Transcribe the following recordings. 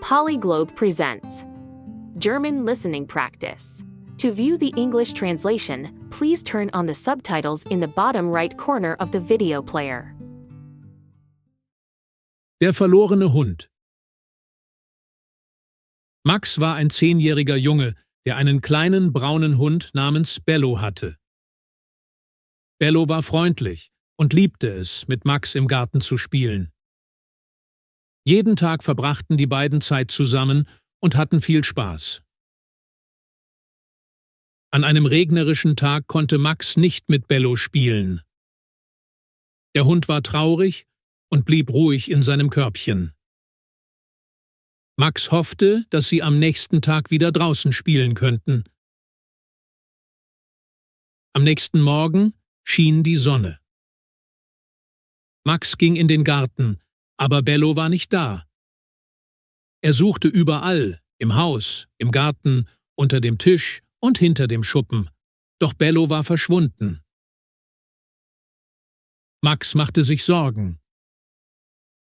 Polyglobe presents German listening practice. To view the English translation, please turn on the subtitles in the bottom right corner of the video player. Der verlorene Hund. Max war ein 10-jähriger Junge, der einen kleinen braunen Hund namens Bello hatte. Bello war freundlich und liebte es, mit Max im Garten zu spielen. Jeden Tag verbrachten die beiden Zeit zusammen und hatten viel Spaß. An einem regnerischen Tag konnte Max nicht mit Bello spielen. Der Hund war traurig und blieb ruhig in seinem Körbchen. Max hoffte, dass sie am nächsten Tag wieder draußen spielen könnten. Am nächsten Morgen schien die Sonne. Max ging in den Garten, aber Bello war nicht da. Er suchte überall, im Haus, im Garten, unter dem Tisch und hinter dem Schuppen, doch Bello war verschwunden. Max machte sich Sorgen.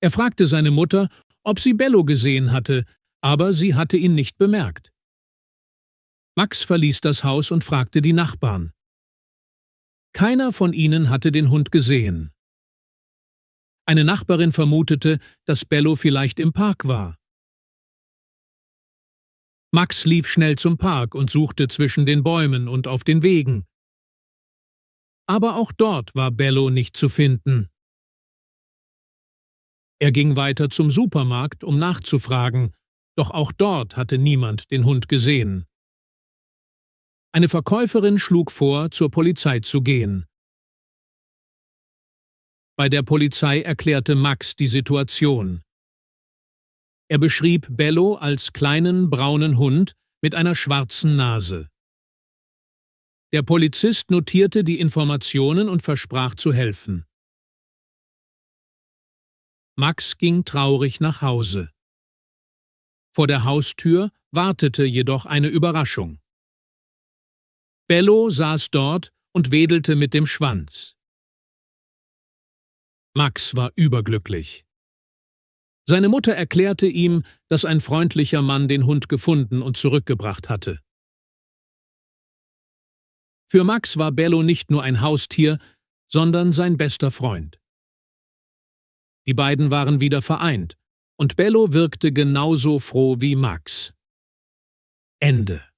Er fragte seine Mutter, ob sie Bello gesehen hatte, aber sie hatte ihn nicht bemerkt. Max verließ das Haus und fragte die Nachbarn. Keiner von ihnen hatte den Hund gesehen. Eine Nachbarin vermutete, dass Bello vielleicht im Park war. Max lief schnell zum Park und suchte zwischen den Bäumen und auf den Wegen. Aber auch dort war Bello nicht zu finden. Er ging weiter zum Supermarkt, um nachzufragen, doch auch dort hatte niemand den Hund gesehen. Eine Verkäuferin schlug vor, zur Polizei zu gehen. Bei der Polizei erklärte Max die Situation. Er beschrieb Bello als kleinen braunen Hund mit einer schwarzen Nase. Der Polizist notierte die Informationen und versprach zu helfen. Max ging traurig nach Hause. Vor der Haustür wartete jedoch eine Überraschung. Bello saß dort und wedelte mit dem Schwanz. Max war überglücklich. Seine Mutter erklärte ihm, dass ein freundlicher Mann den Hund gefunden und zurückgebracht hatte. Für Max war Bello nicht nur ein Haustier, sondern sein bester Freund. Die beiden waren wieder vereint, und Bello wirkte genauso froh wie Max. Ende.